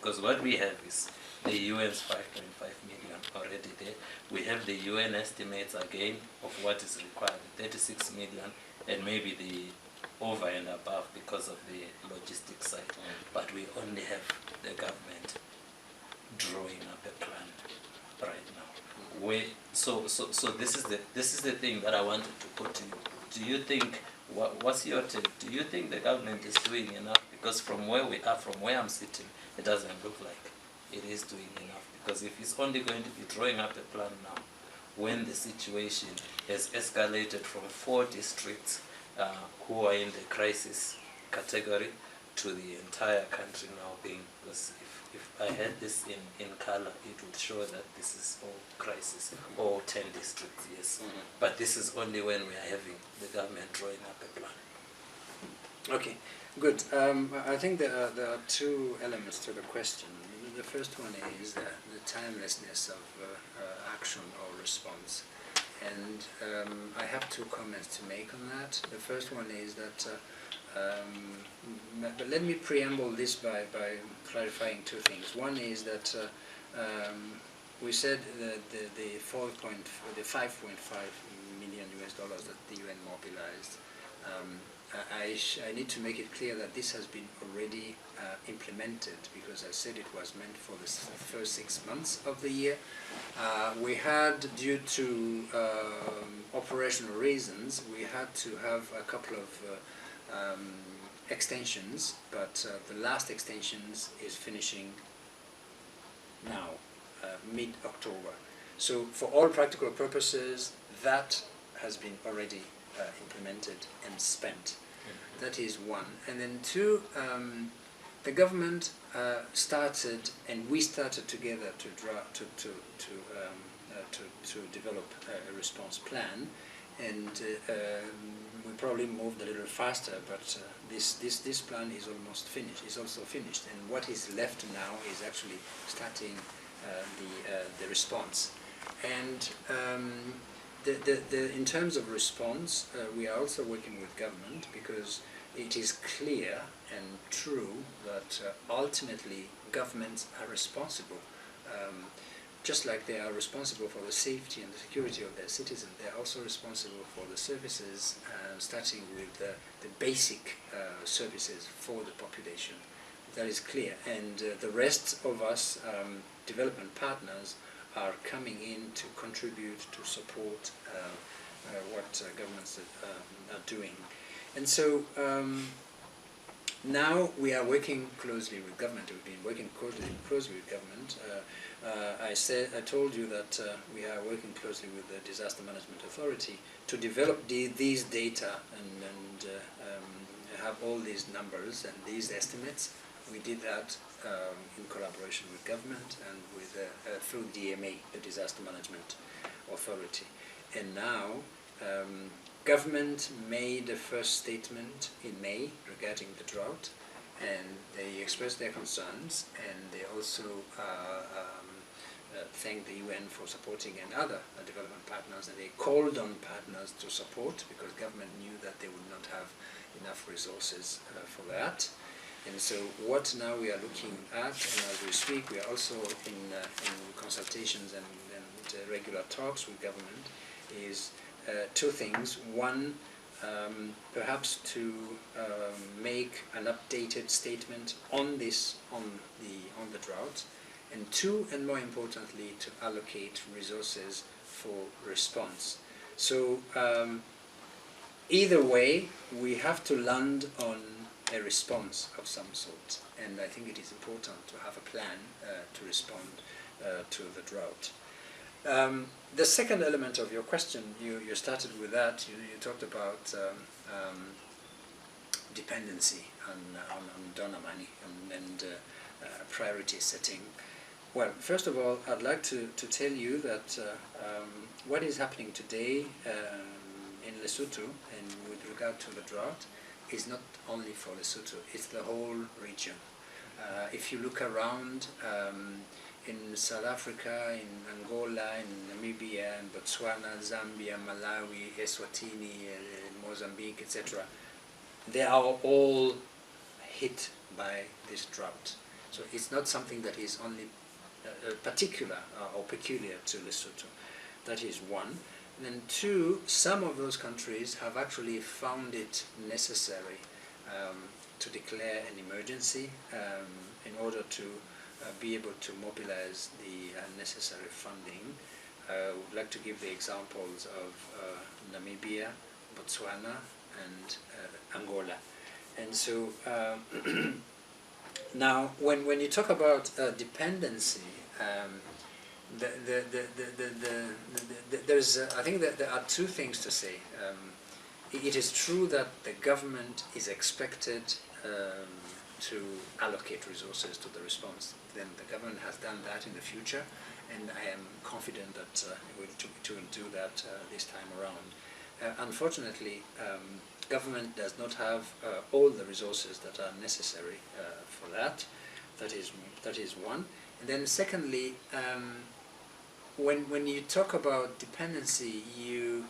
because what we have is the UN's 5.5 million already there. We have the UN estimates again of what is required, 36 million, and maybe the over and above because of the logistics side. But we only have the government drawing up a plan right now. So this is the thing that I wanted to put to you. Do you think, what's your take? Do you think the government is doing enough? Because from where we are, from where I'm sitting, it doesn't look like it is doing enough. Because if it's only going to be drawing up a plan now, when the situation has escalated from 4 districts who are in the crisis category to the entire country now being, because if I had this in color, it would show that this is all crisis, all 10 districts, yes. But this is only when we are having the government drawing up a plan. Okay, good. I think there are 2 elements to the question. The first one is the timelessness of action or response. And I have 2 comments to make on that. The first one is that, but let me preamble this by clarifying 2 things. One is that we said that the 5.5 million US dollars that the UN mobilized. I need to make it clear that this has been already implemented, because I said it was meant for the first 6 months of the year. We had, due to operational reasons, we had to have a couple of extensions, but the last extensions is finishing now, mid-October. So for all practical purposes, that has been already implemented and spent. That is 1. And then 2, the government started, and we started together to develop a response plan, and we probably moved a little faster, but this plan is almost finished. It's also finished, and what is left now is actually starting the response. And in terms of response, we are also working with government, because it is clear and true that ultimately governments are responsible. Just like they are responsible for the safety and the security of their citizens, they are also responsible for the services, starting with the basic services for the population. That is clear. And the rest of us development partners are coming in to contribute, to support what governments are doing. And so now we are working closely with government. We've been working closely with government. I told you that we are working closely with the Disaster Management Authority to develop these data and have all these numbers and these estimates. We did that in collaboration with government and with through DMA, the Disaster Management Authority. And now government made a first statement in May regarding the drought, and they expressed their concerns, and they also thanked the UN for supporting, and other development partners, and they called on partners to support, because government knew that they would not have enough resources for that. And so what now we are looking at, and as we speak, we are also in consultations and regular talks with government, is 2 things. One, perhaps to make an updated statement on this, on the drought, and 2, and more importantly, to allocate resources for response. So either way, we have to land on a response of some sort, and I think it is important to have a plan to respond to the drought. The second element of your question, you started with that. You talked about dependency on donor money and priority setting. Well, first of all, I'd like to tell you that what is happening today in Lesotho, and with regard to the drought, is not only for Lesotho, it's the whole region. If you look around in South Africa, in Angola, in Namibia, in Botswana, Zambia, Malawi, Eswatini, Mozambique, etc., they are all hit by this drought. So it's not something that is only particular or peculiar to Lesotho. That is one. And then two, some of those countries have actually found it necessary to declare an emergency in order to be able to mobilize the necessary funding. I would like to give the examples of Namibia, Botswana, and Angola. And so now, when you talk about dependency, there's I think that there are two things to say. It is true that the government is expected to allocate resources to the response. Then the government has done that in the future, and I am confident that it will do that this time around. Unfortunately, government does not have all the resources that are necessary for that. That is one. And then secondly, when you talk about dependency, you're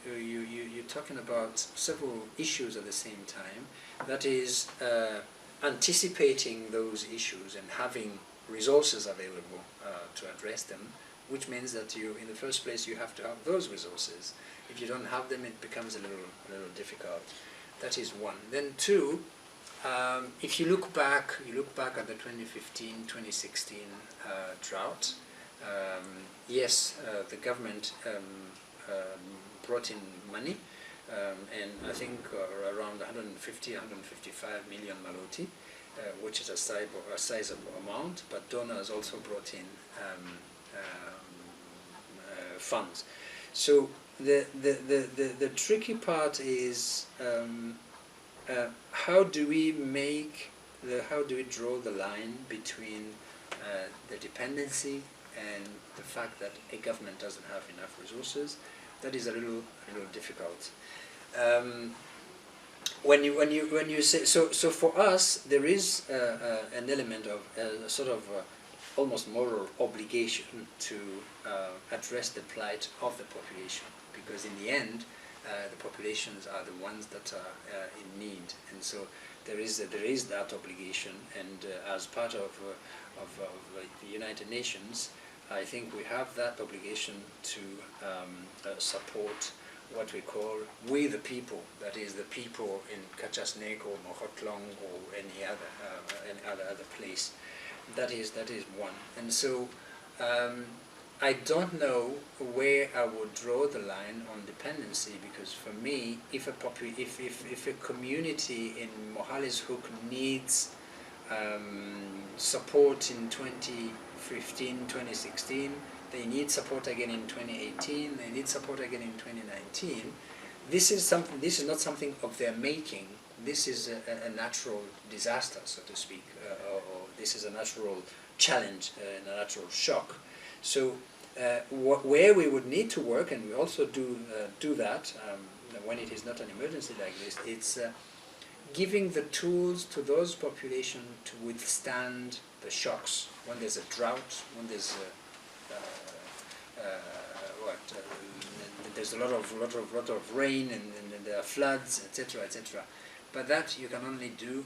talking about several issues at the same time. That is anticipating those issues and having resources available to address them, which means that in the first place, you have to have those resources. If you don't have them, it becomes a little difficult. That is one. Then two, if you look back at the 2015-2016 drought. Yes, the government brought in money, and I think around 150, 155 million maloti, which is a sizable amount, but donors also brought in funds. So the tricky part is how do we draw the line between the dependency and the fact that a government doesn't have enough resources. That is a little difficult. When you say so for us, there is an element of sort of almost moral obligation to address the plight of the population, because in the end, the populations are the ones that are in need, and so there is that obligation. And as part of the United Nations, I think we have that obligation to support what we call "we the people." That is the people in Kachasnek or Mohotlong or any other place. That is one. And so I don't know where I would draw the line on dependency, because for me, if a community in Mohale's Hook needs support in 2015, 2016, they need support again in 2018, they need support again in 2019. This is not something of their making. This is a natural disaster, so to speak, or this is a natural challenge, a natural shock. So where we would need to work, and we also do that when it is not an emergency like this, it's giving the tools to those populations to withstand the shocks. When there's a drought, when there's there's a lot of rain, and there are floods, etc., etc. But that you can only do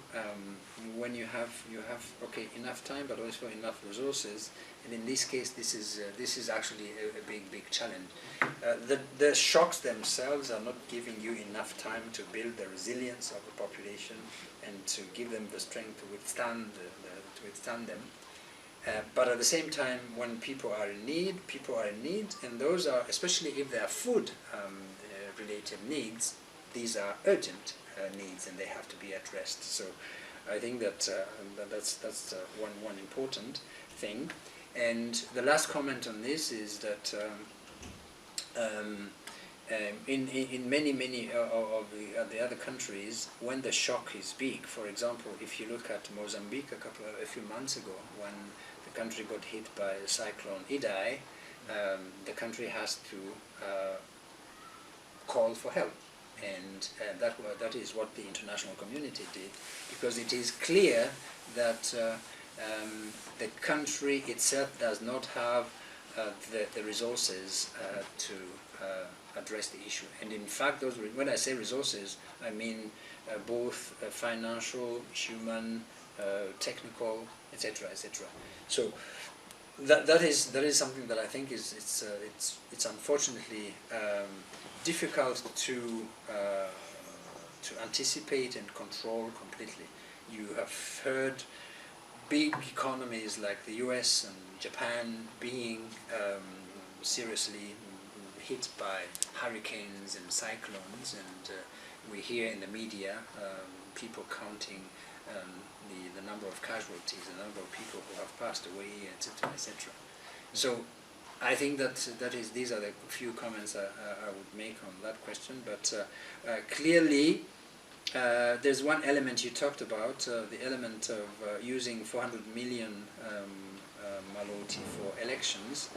when you have enough time, but also enough resources. And in this case, this is actually a big challenge. The shocks themselves are not giving you enough time to build the resilience of the population and to give them the strength to withstand them. But at the same time, when people are in need, and those are, especially if they are food-related needs, these are urgent needs, and they have to be addressed. So I think that that's one important thing. And the last comment on this is that in many of the other countries, when the shock is big, for example, if you look at Mozambique a few months ago, when the country got hit by cyclone Idai, the country has to call for help. And that is what the international community did, because it is clear that the country itself does not have the resources to address the issue. And in fact, when I say resources, I mean both financial, human, technical, etc., etc. So that is something that I think it's unfortunately difficult to anticipate and control completely. You have heard big economies like the US and Japan being seriously hit by hurricanes and cyclones, and we hear in the media people counting the number of casualties, the number of people who have passed away, etc., etc. So I think these are the few comments I would make on that question. But clearly, there's one element you talked about, the element of using 400 million maloti for elections.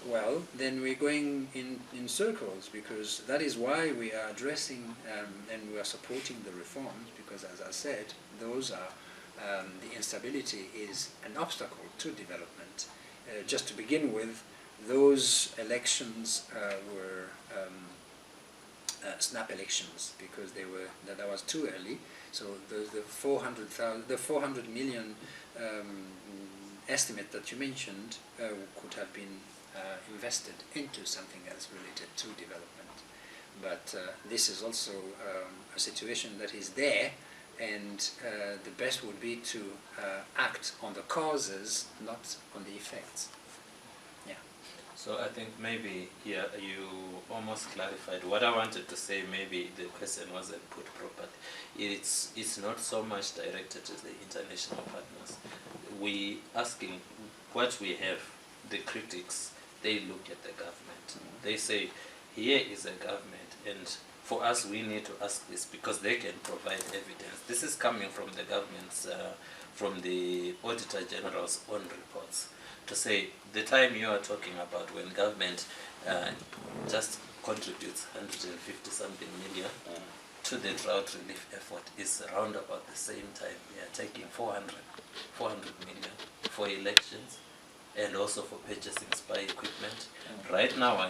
Well, then we're going in circles, because that is why we are addressing and we are supporting the reforms, because as I said, those are the instability is an obstacle to development. Just to begin with, those elections were snap elections, because that was too early. So the 400 million estimate that you mentioned could have been invested into something else related to development. But this is also a situation that is there, and the best would be to act on the causes, not on the effects. Yeah. So I think maybe here you almost clarified what I wanted to say. Maybe the question wasn't put properly. It's not so much directed to the international partners. We asking what we have. The critics, they look at the government. They say, here is a government, and for us we need to ask this because they can provide evidence. This is coming from the government's, from the Auditor General's own reports, to say the time you are talking about when government just contributes 150 something million to the drought relief effort is around about the same time we are taking 400 million for elections and also for purchasing spy equipment. Right now